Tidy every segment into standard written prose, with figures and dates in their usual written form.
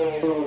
Welcome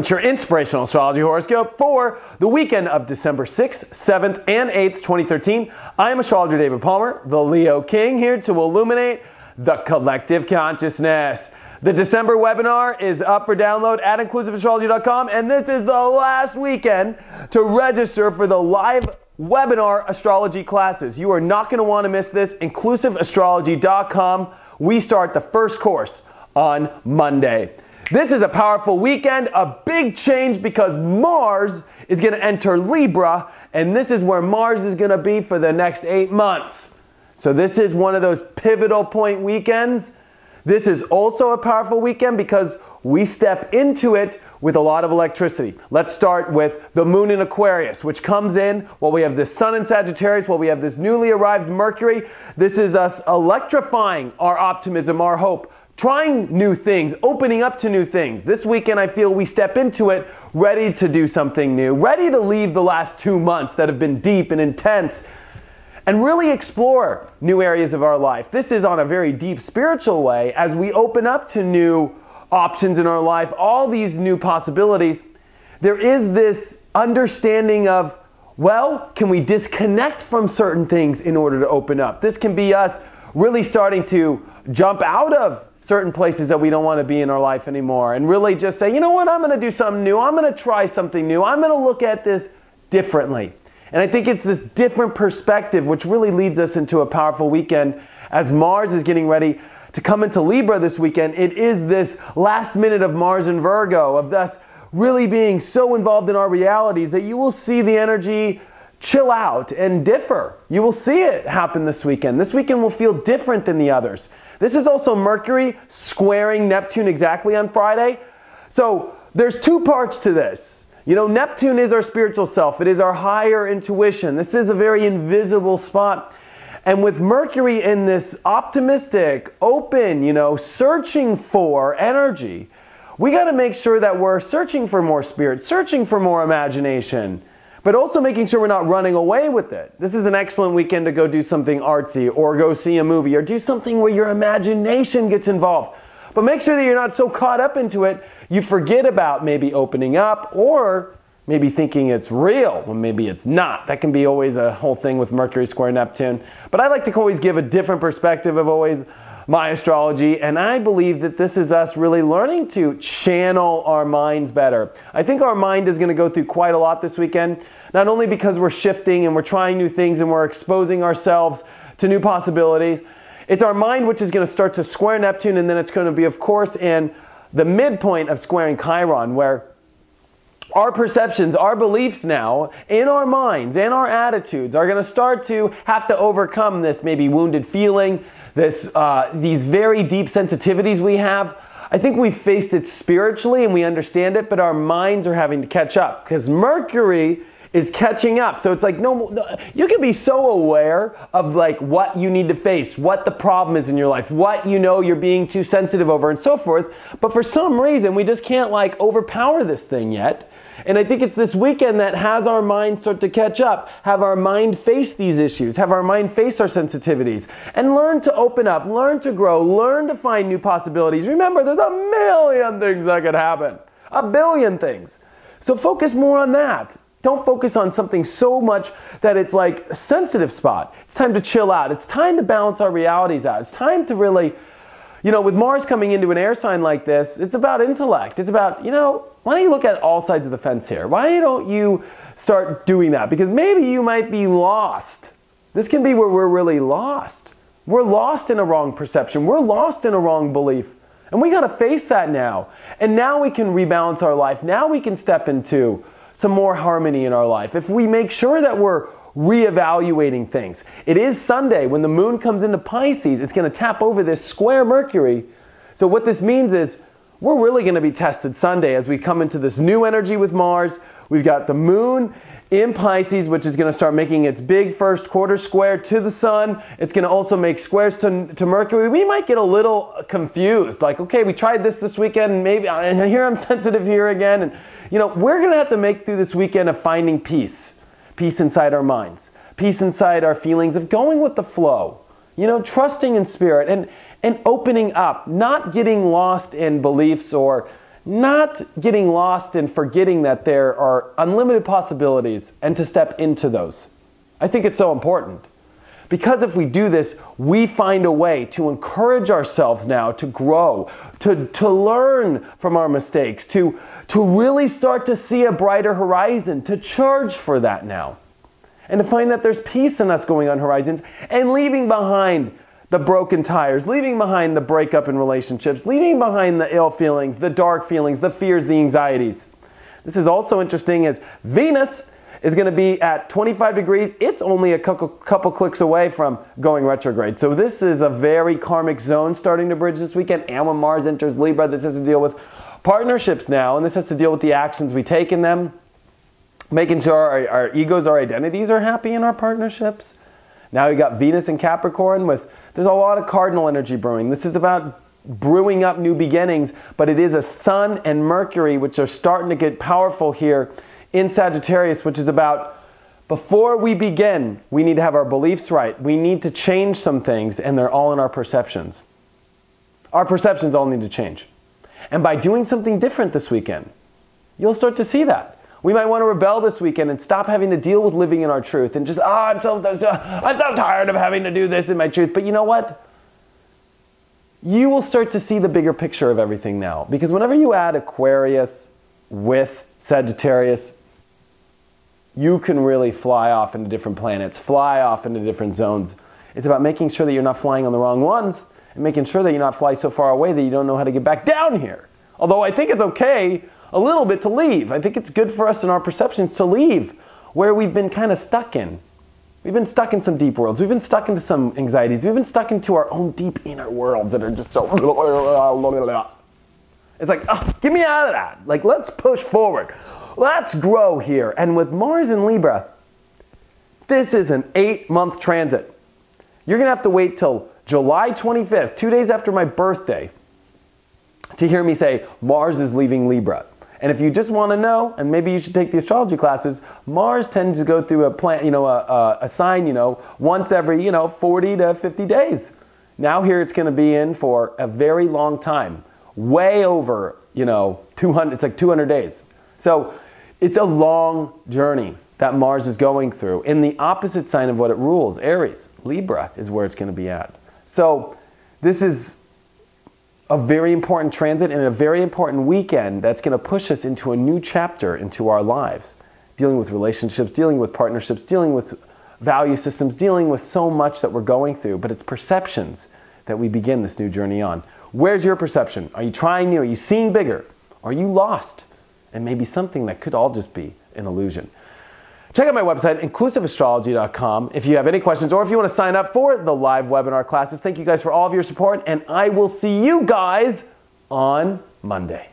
to your Inspirational Astrology Horoscope for the weekend of December 6th, 7th, and 8th, 2013. I am astrologer David Palmer, the Leo King, here to illuminate the collective consciousness. The December webinar is up for download at inclusiveastrology.com, and this is the last weekend to register for the live webinar astrology classes. You are not going to want to miss this. Inclusiveastrology.com. We start the first course on Monday. This is a powerful weekend, a big change because Mars is going to enter Libra, and this is where Mars is going to be for the next 8 months. So this is one of those pivotal point weekends. This is also a powerful weekend because we step into it with a lot of electricity. Let's start with the moon in Aquarius, which comes in while we have the sun in Sagittarius, while we have this newly arrived Mercury. This is us electrifying our optimism, our hope, trying new things, opening up to new things. This weekend I feel we step into it ready to do something new, ready to leave the last 2 months that have been deep and intense and really explore new areas of our life. This is on a very deep spiritual way as we open up to new options in our life, all these new possibilities. There is this understanding of, well, can we disconnect from certain things in order to open up? This can be us really starting to jump out of certain places that we don't want to be in our life anymore and really just say, you know what, I'm going to do something new. I'm going to try something new. I'm going to look at this differently. And I think it's this different perspective which really leads us into a powerful weekend as Mars is getting ready to come into Libra this weekend. It is this last minute of Mars in Virgo, of us really being so involved in our realities that you will see the energy chill out and differ. You will see it happen this weekend. This weekend will feel different than the others. This is also Mercury squaring Neptune exactly on Friday. So there's 2 parts to this. You know, Neptune is our spiritual self. It is our higher intuition. This is a very invisible spot. And with Mercury in this optimistic, open, searching for energy, we got to make sure that we're searching for more spirit, searching for more imagination, but also making sure we're not running away with it. This is an excellent weekend to go do something artsy or go see a movie or do something where your imagination gets involved. But make sure that you're not so caught up into it, you forget about maybe opening up or maybe thinking it's real when maybe it's not. That can be always a whole thing with Mercury square Neptune. But I like to always give a different perspective of always my astrology, and I believe that this is us really learning to channel our minds better. I think our mind is going to go through quite a lot this weekend, not only because we're shifting and we're trying new things and we're exposing ourselves to new possibilities. It's our mind which is going to start to square Neptune, and then it's going to be, of course, in the midpoint of squaring Chiron, where our perceptions, our beliefs now, in our minds and our attitudes are going to start to have to overcome this maybe wounded feeling, these very deep sensitivities we have. I think we've faced it spiritually and we understand it, but our minds are having to catch up because Mercury is catching up. So it's like, no, you can be so aware of like what you need to face, what the problem is in your life, what you're being too sensitive over and so forth. But for some reason, we just can't like overpower this thing yet. And I think it's this weekend that has our mind start to catch up, have our mind face these issues, have our mind face our sensitivities, and learn to open up, learn to grow, learn to find new possibilities. Remember, there's a million things that could happen, a billion things. So focus more on that. Don't focus on something so much that it's like a sensitive spot. It's time to chill out. It's time to balance our realities out. It's time to really, with Mars coming into an air sign like this, it's about intellect. It's about, why don't you look at all sides of the fence here? Why don't you start doing that? Because maybe you might be lost. This can be where we're really lost. We're lost in a wrong perception. We're lost in a wrong belief. And we got to face that now. And now we can rebalance our life. Now we can step into some more harmony in our life. If we make sure that we're reevaluating things. It is Sunday when the moon comes into Pisces. It's going to tap over this square Mercury. So what this means is we're really going to be tested Sunday as we come into this new energy with Mars. We've got the moon in Pisces, which is going to start making its big first quarter square to the sun. It's going to also make squares to Mercury. We might get a little confused, like, okay, we tried this weekend, and maybe here I'm sensitive here again. And we're going to have to make through this weekend of finding peace inside our minds, peace inside our feelings of going with the flow, trusting in spirit and opening up, not getting lost in beliefs or not getting lost in forgetting that there are unlimited possibilities and to step into those. I think it's so important. Because if we do this, we find a way to encourage ourselves now to grow, to learn from our mistakes, to really start to see a brighter horizon, to charge for that now. And to find that there's peace in us going on horizons and leaving behind the broken tires, leaving behind the breakup in relationships, leaving behind the ill feelings, the dark feelings, the fears, the anxieties. This is also interesting as Venus is going to be at 25 degrees. It's only a couple clicks away from going retrograde. So this is a very karmic zone starting to bridge this weekend. And when Mars enters Libra, this has to deal with partnerships now, and this has to deal with the actions we take in them, making sure our egos, our identities are happy in our partnerships. Now you got Venus and Capricorn there's a lot of cardinal energy brewing. This is about brewing up new beginnings, but it is a Sun and Mercury which are starting to get powerful here in Sagittarius, which is about before we begin, we need to have our beliefs right. We need to change some things, and they're all in our perceptions. Our perceptions all need to change. And by doing something different this weekend, you'll start to see that. We might want to rebel this weekend and stop having to deal with living in our truth and just, I'm so tired of having to do this in my truth. But you know what? You will start to see the bigger picture of everything now. Because whenever you add Aquarius with Sagittarius, you can really fly off into different planets, fly off into different zones. It's about making sure that you're not flying on the wrong ones and making sure that you're not flying so far away that you don't know how to get back down here. Although I think it's okay a little bit to leave. I think it's good for us in our perceptions to leave where we've been kind of stuck in. We've been stuck in some deep worlds. We've been stuck into some anxieties. We've been stuck into our own deep inner worlds that are just so... It's like, oh, get me out of that. Like, let's push forward. Let's grow here. And with Mars in Libra, this is an 8-month transit. You're going to have to wait till July 25th, 2 days after my birthday, to hear me say Mars is leaving Libra. And if you just want to know, and maybe you should take the astrology classes, Mars tends to go through a sign, once every, 40 to 50 days. Now here it's going to be in for a very long time, way over, 200. It's like 200 days. So it's a long journey that Mars is going through. In the opposite sign of what it rules, Aries, Libra is where it's going to be at. So this is a very important transit and a very important weekend that's going to push us into a new chapter into our lives, dealing with relationships, dealing with partnerships, dealing with value systems, dealing with so much that we're going through, but it's perceptions that we begin this new journey on. Where's your perception? Are you trying new? Are you seeing bigger? Are you lost? And maybe something that could all just be an illusion. Check out my website, inclusiveastrology.com, if you have any questions or if you want to sign up for the live webinar classes. Thank you guys for all of your support, and I will see you guys on Monday.